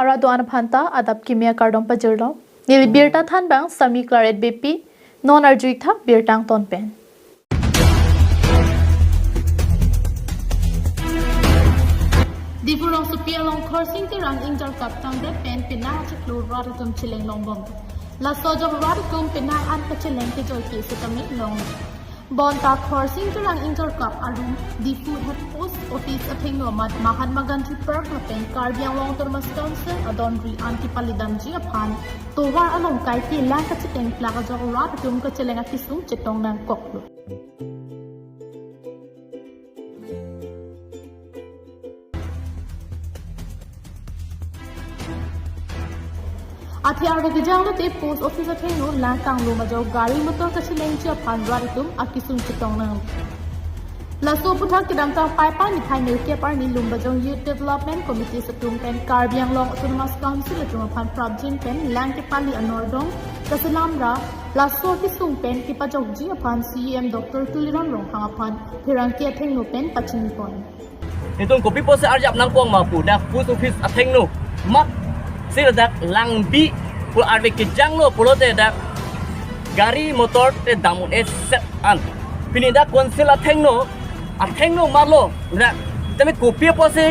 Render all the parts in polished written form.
mara doan phanta adap kimia kardom pajirlo nil birta than bang sami claret bp non arjui tha birtang ton pen Difurong supia long coursing ti rang injar kap tang de pen pina chaklu radatum chileng long bom la sojo radatum pina an ka chileng ti joy ki sitami long bon ta coursing ti rang injar kap arum difu head post office athing no mat mahatma gandhi park la pen karbiang long termas council adonri anti palidam ji aphan to war along kai ti lang ka chiteng plaka jo radatum ka chileng akisu chitong nang koklu Athiar ke jang te post office atheng no lang kang lo ma jo gari motor ka chileng chi aphan radatum akisum chitong nang la so puthak ki dam ta pai pa ni thai ne ke par ni lum ba jong youth development committee satung pen karbiang long autonomous council atung aphan prabjin pen lang ke pali anordong kasalam ra la so ki sung pen ki pa jok ji aphan cem dr tuliron rong hang aphan thirang ke atheng no pen pachim pon itong kopi pose arjap nang pong ma pu dak post office atheng no mak sila dak lang bi pul arve ke jang no pulo te dak gari motor te damun es set an pini dak konsil atheng no marlo dak tame kopi pose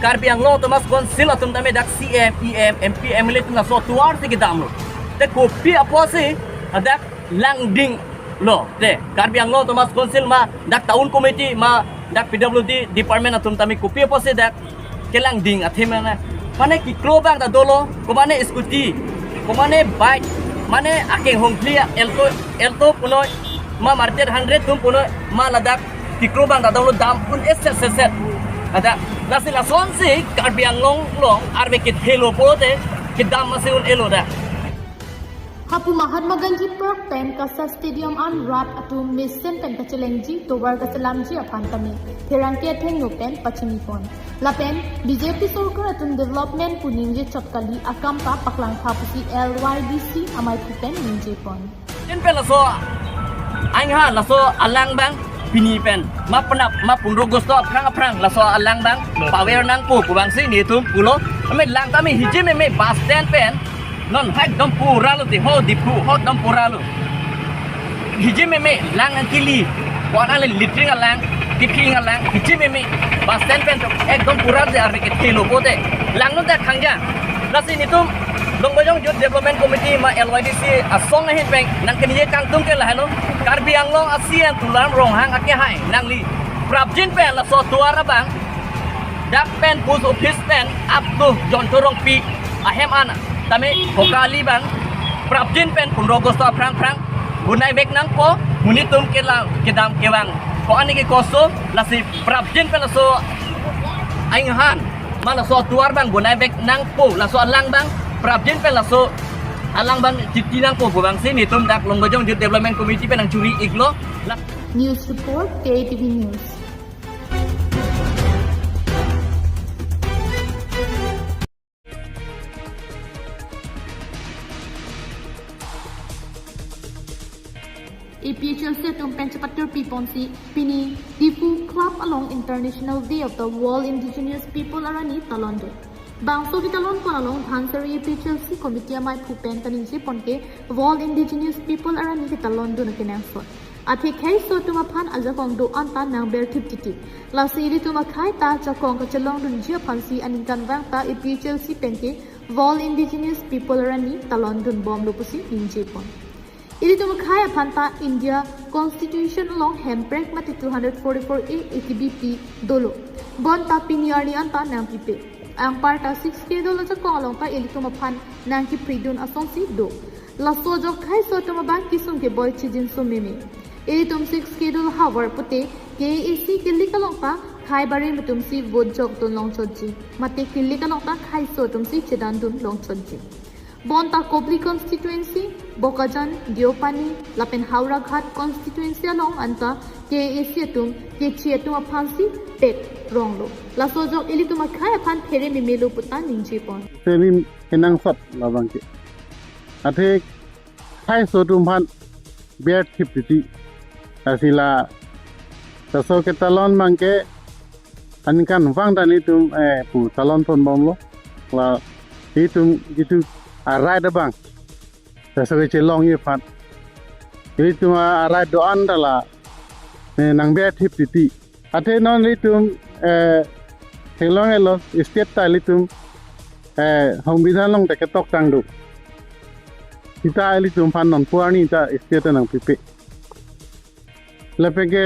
karbiang lo tomas konsil atum tame dak cm em mpm le tuna so tuar se ke damlo te kopi pose dak lang ding lo te karbiang lo tomas konsil ma dak taun committee ma dak pwd department atum tame kopi pose dak kelang ding athemana Mane ki klobang da dolo, kumane scooty, kumane bike, mane ake hongklia elto punoy, ma martir 100 tum punoy, ma ladak ki klobang da dolo dam pun set. Ada nasi la sonsi karbiang long arbe ki thelo pote ki dam maseun elo da. Hapu Mahatma Gandhi Park pen kasa stadium an rat atum mission pen kachelengji tobar kasalamji apantami thirang ke theng no pen pachimi pon la pen BJP sarkar atum development puningje chapkali akam pa paklang thapusi LYDC amai pen ninje pon Pen pen laso angha laso alang bang pini pen ma penap ma punro gosto aprang laso alang bang pawer nang pu bang si ni tum pulo ame lang kami hiji me bus stand pen non hak dom puralu ti ho dipu ho dom puralu hiji me lang kili wan ale litring alang tipking alang hiji me bus stand pen ek dom pural de arke kilo pote lang no da khangja lasi ni tum long bajong youth development committee ma LYDC asong hin bank nang keniye kang tum ke la halo karbiang long asian tulam rong hang ake hai nang li prabjin pen la so tuara bang dak pen post office pen up to jon torong pi ahem ana tame pokali bang prabjin pen punro gosto prang bunai bek nang po munitum ke lang kedam kewang ko ani ke koso lasi prabjin pen so aing han mana so tuar bang bunai bek nang po laso alang bang prabjin pen laso alang bang titi nang po bang sini tum dak longgojong youth development committee pen nang curi iglo news report KATV news APHL setung pencapatur piponsi pini difu club along International Day of the World Indigenous People arani talondo bangso ki talon kon along hansari APHL si committee mai pupen tanin si ponke World Indigenous People arani ki talondo na kinangso ati khai so tuma phan ajakong do anta nang ber tip la siri tuma khai ta jakong ka chalong dun jia phansi anin kan wang ta APHL si penke World Indigenous People arani talondun bom lopusi inje pon Ini tu makai apanta India Constitution along handbrake mati 244A ATBP dolo. Bon tapi niarni anta nang pipe. Ang parta 6K dolo sa kong along pa ili tu mapan nang ki pridun asong si do. Laso jok khai so tu mabang kisung ke boy chijin so meme. Ili tum 6K dolo hawar pute KAC kili kalong pa khai bari mutum si vote jok dun long chodji. Mati kili kalong pa khai so tum si chedan dun long chodji. Bonta Kobli constituency, Bokajan, Diopani, Lapen Haura Ghat constituency along anta KAC atum Kechi atum aphansi pet ronglo. Laso jok ili tuma khai aphan phere me melo putan ninje pon. Senin enang sat labang ke. Athe khai so tum phan bear thipti asila taso ke talon mangke ankan wang dani tum pu talon ton bomlo la itu gitu arai dabang sesuai celong ye pat itu arai doan dala nang be tip titi ate non itu celong elo state ta itu hongbidan long deketok tangdu kita itu pan non puani ta state nang pipe lepeke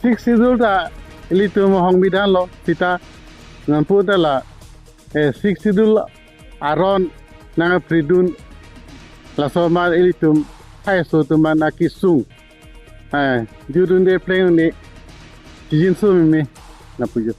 6 schedule ta itu hongbidan lo kita nampu dala 6 schedule aron nang pridun la soma ilitum hai so tuman akisung judun de playing ni jin so me na pujo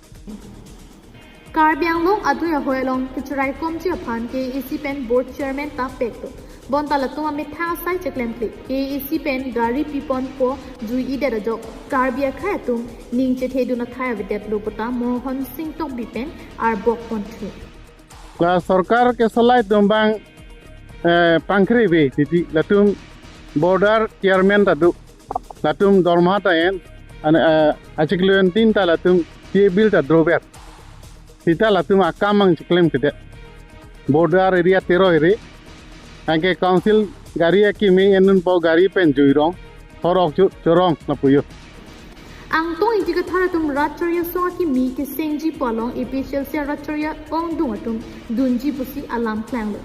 Karbiang long adu ya hoelong kichurai kom chi aphan ke EC pen board chairman ta pek to bon tala tuma me tha sai cheklem kli ke EC pen gari pipon po jui ide da jok karbia kha tum ning che the du na thaya videt lopata mohan singh tok bi pen ar bok pon thu la sarkar ke salai tumbang pangkri be titi latum border chairman tadu latum dormata en achiklen tin ta latum bil ta drober tita latum akamang chiklem kede border area tero ere angke council gari ki me enun po gari pen juirong horok chu chorong na puyo ang to intiga thara tum ratchariya so ki mi ke sengji polong epicial se ratchariya ong dung atum dunji pusi alam klang lo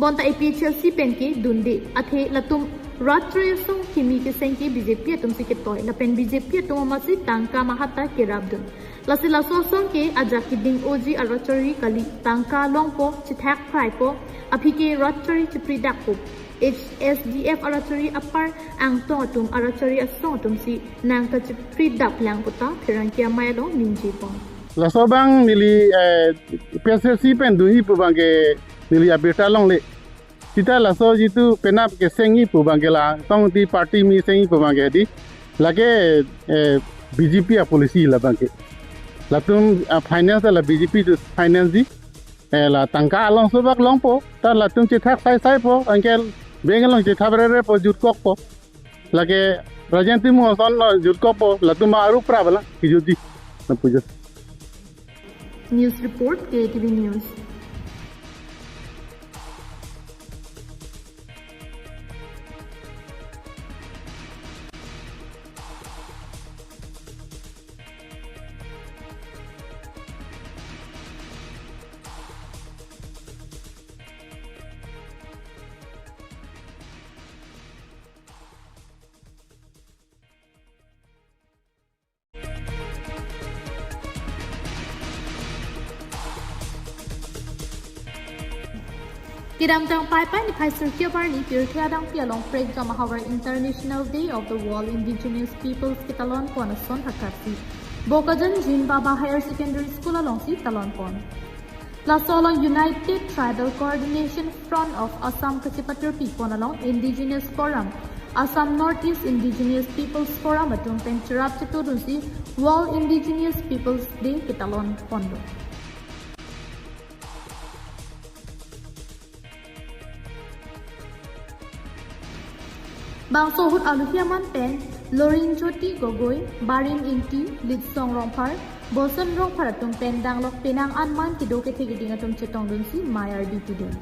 bonta epicial si penki dunde athe latum ratchariya so ki mi ke sengki BJP atum si ke toy la pen BJP atum masi tangka mahata ke rabdun lasila so song ke ajaki ding oji ratchari kali tangka longpo chithak phrai po apike ratchari chipridak po HSDF arachari apar ang totum arachari asotum si nang ka chipridap lang puta pirang kia mailo ninji pon la sobang nili PSC pen du ipu bangke nili abeta long le kita la so jitu penap ke sengi pu bangke la tong di party mi sengi pu bangke di lage BJP a policy la bangke latum finance la BJP tu finance di la tangka long sobak long po ta latum chithak sai po angkel bengalong je thabrere po jutkok po lage rajanti mo son jutkok po latuma aru prabala ki jodi na pujo News report KATV News Kidam tang pai ni pai surkya bar ni pirkya dang pi along prek jama hawar International Day of the World Indigenous Peoples kitalon pon son hakasi bokajan jin baba higher secondary school along si talon pon la solo United Tribal Coordination Front of Assam Kachipatur Pipon along Indigenous Forum Assam Northeast Indigenous Peoples Forum atung penchirap chitudun si World Indigenous Peoples Day kitalon pondo Bang sohut aluhiaman pen, Lorin Joti Gogoi, Barin Inti, Lidsong Rongpar, Boson Rongpar atum pen danglok penang anman kido ke thegiding atum chetong dun si Mayar Dipidun.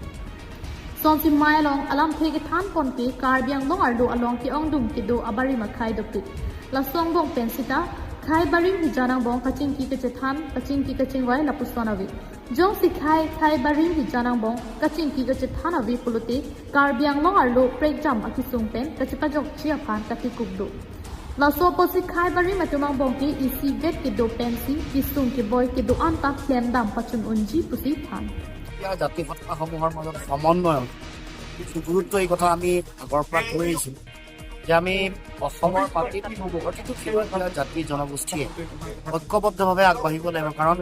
Son si Mayalong alam thege than pon pe karbiang long ardo along ki ong dum kido abari makhai dopit. Lasong bong pen sita khai baring hijanang bong kaching ki kaching wai lapusonawi. Jong si khai baring hijanang bong kaching ki kachethanawi pulute karbiang long arlo prek jam akisung pen kachipajok chia phan katikubdo. Laso po si khai baring matumang bong ki isi vet kido pensi kisung ki boy kido anta klem dam pachun unji pusi phan. Ya jati fatwa সমূহৰ মাজত সমন্বয় কিছু গুৰুত্ব এই কথা আমি আগৰ পৰা কৈ আহিছো যে আমি অসমৰ প্ৰতিটো ক্ষেত্ৰত জাতি জনগোষ্ঠীয়ে ঐক্যবদ্ধভাৱে আগবাঢ়িব লাগিব কাৰণ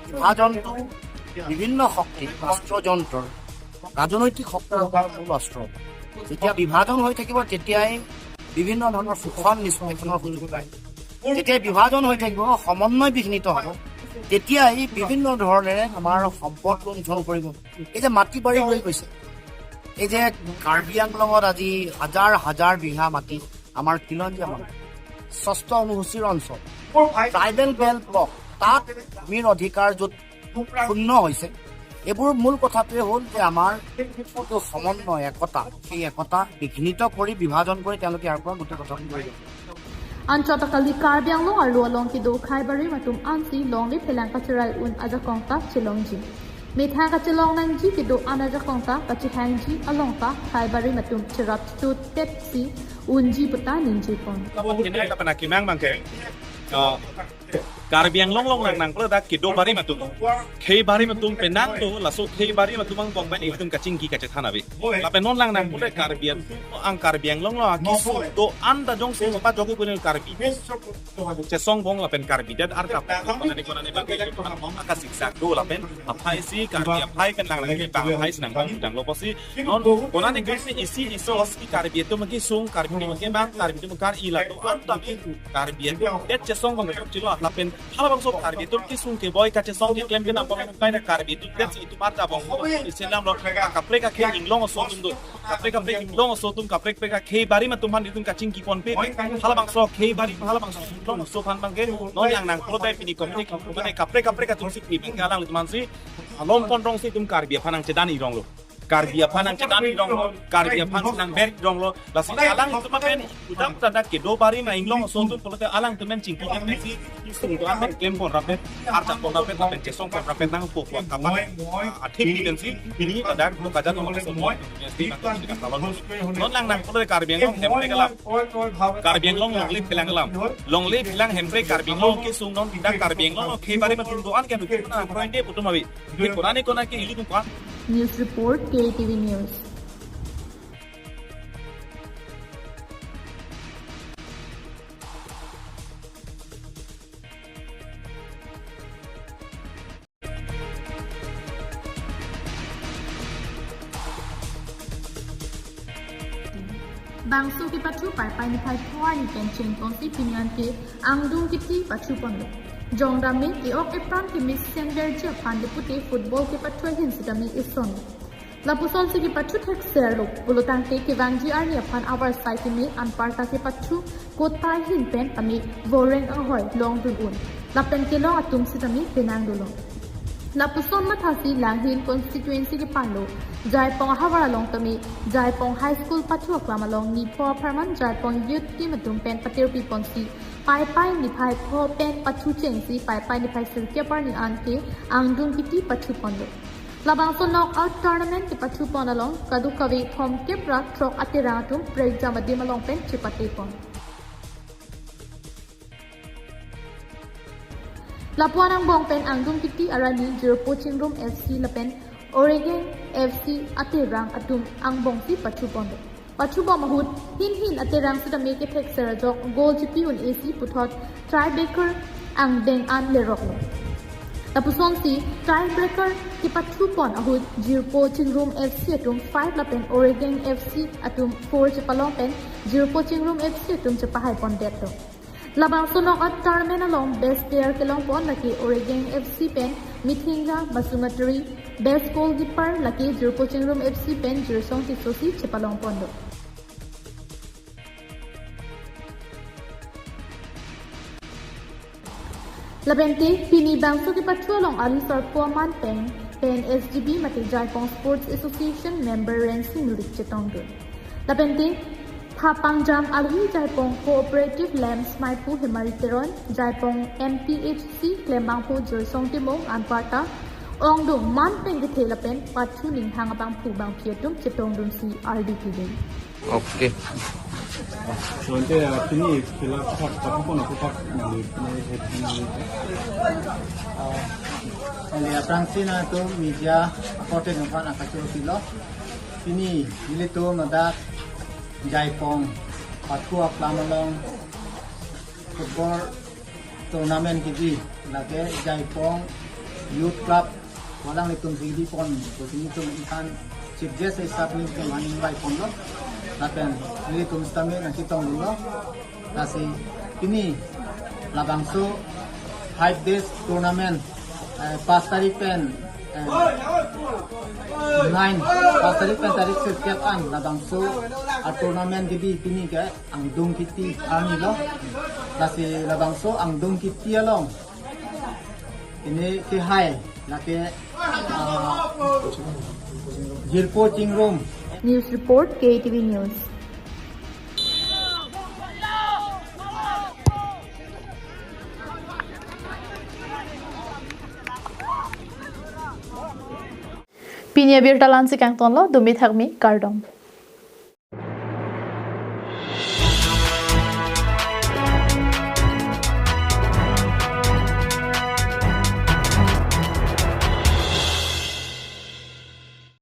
বিভাজনটো বিভিন্ন শক্তি ৰাষ্ট্ৰযন্ত্ৰৰ ৰাজনৈতিক শক্তি মূল অস্ত্ৰ যেতিয়া বিভাজন হৈ থাকিব তেতিয়াই বিভিন্ন ধৰণৰ শোষণ নিষ্পেষণৰ সুযোগ পায় যেতিয়া বিভাজন হৈ থাকিব সমন্বয় বিঘ্নিত হ'ব তেতিয়াই বিভিন্ন ধৰণেৰে আমাৰ সম্পদ লুণ্ঠন কৰিব এই যে মাটি বাৰী হৈ গৈছে এই যে কাৰ্বি আংলঙত আজি হাজাৰ হাজাৰ বিঘা মাটি আমাৰ খিলঞ্জীয়া মানুহ ষষ্ঠ অনুসূচীৰ অঞ্চল ট্ৰাইবেল বেল্ট ব্লক তাত ভূমিৰ অধিকাৰ য'ত শূন্য হৈছে এইবোৰ মূল কথাটোৱে হ'ল যে আমাৰ যিটো সমন্বয় একতা সেই একতা বিঘ্নিত কৰি বিভাজন কৰি তেওঁলোকে ইয়াৰ পৰা গোটেই কথাটো কৰি দিব Anchotakali Karbiang Long Arlo along Kido Kaibari Matum Ansi Long Lip Pelang Kachirai Un Ajakonta Chilongji. Mitha Kachilong Nanji Kido Anajakonta Kachihangji Alongta Kaibari Matum Chirap Tut Pepsi Unji Puta Ninji Pon. Ini kita pernah kimang bangke. Karbiang long nang dak kido bari matum kei bari matum penang to laso kei bari matum ang bongban itum kacing ki kacet hanabi lapen non lang nang pule karbiang ang karbiang long akisu do anda jong se pa jogo kunil karbi cesong bong lapen karbi dat arka konani bangke bong akasiksa do lapen apai si karbi apai kan nang lagi pang apai senang dang lo posi non konani gisi isi iso oski karbi itu magi sung karbi magi bang karbi itu mukar ila do anda karbi det cesong bong chilo lapen halabang so karbi itu kisung ke boy kace song di klem kena bong paina karbi itu det itu marta bong iselam lo kapreka ke inglong so tum do kapreka inglong so tum kapreka ke bari ma tumhan itu kacing ki kon pe halabang so ke bari halabang so inglong so pan bang ke non yang nang pro dai pini komuni komuni kapreka tum sik ni binggalang itu mansi alom pondrong si tum karbi panang cedani rong lo karbi panang cedani rong lo karbi panang nang ber rong lo lasi alang itu mapen udang tanda ke do bari ma inglong so tum polote alang tumen cingki ke si isung do amen klem pon rapet arta pon rapet apen cesong pon rapet nang po kapan athik ni tensi ini ada no kajan no so mo non lang nang polote karbi long hempe galam karbi long lip pelang galam long lip pelang hempe karbi long ke sung non tidak karbi long ke bari ma tum do an ke na proinde putum abi ke korani kona ke ili tum kwa News Report KATV News. Bangso ki pachu pai ni phai phoi ni pen chen kon si pinyan ke angdung kiti pachu pon lo Jongdami ki ok epran ki miss sender je phan de puti football ki pachu hin sidami ison Lapusol si ki pachu thek serlo bulutang ke ki wangji ar ni phan our site mi an parta ki pachu kotai hin pen ami voreng ahoy long dun un lapen ke long atum sidami penang dulo Lapusol mathasi langhin constituency ki panlo Jaipong Hawara long tami Jaipong High School pachu aklam along ni pho pharman Jaipong youth ki matum pen patir pi ponsi pai ni phai pho pen pachu cheng si pai ni phai sil ke par ni an ke angdung kiti pachu pondo labang so knock out tournament ki pachu pon along kadu kawi thom ke pra trok atira tum break jamadi malong pen chipate pon Lapuanang bong pen angdung kiti arani jero coaching room FC lapen Oregon FC atirang atum ang bong si pachu pondo pachu bom mahut hin atirang sa dami ke thek serajok goal chipi un AC puthot tiebreaker ang deng an lerok tapusong si tiebreaker ki pachu pon ahut jero coaching room FC atum 5 lapen Oregon FC atum 4 chapalong pen jero coaching room FC atum chapahay pon detto Labang sunok at tournament along best player kelong pon laki Oregon FC pen Mithinga Basumatri best goalkeeper laki Jero Coaching Room FC pen Jersong Tisosi Chepalong Pondo Labente pini bangso ki pachu along alisar puaman pen SGB mati Jaipong Sports Association member Rensi Nurik Chetongdo Labente Papangjam Alhi Jaipong Cooperative Lamps Maipu Himariteron Jaipong MPHC Klembangpo Jersong Timong Anparta Ongdong Man Peng Thelapen Pachu Ning Hangabang Pubang Pietum Chetongdum si RDP Day. Okay. So ante ini sila papu pon aku pak ni Ini Francina tu media kote ngpan akacu silo ini tu madak Jaipong Patu Aklamalong football tournament TV lagi Jaipong Youth Club walang itong CD pon kasi itong ikan chief guest ay start ni maning bay pon lo natin ini itong stami na kitong lo kasi ini labangso 5 days tournament pastari pen 9 pastari pen tarik setiap an labangso at tournament gibi pini ke ang dong kiti ani lo kasi labangso ang dong kiti along ini kihai laki reporting room. News report KATV News. Pinya bir talan si kang tonlo dumi thakmi kardom.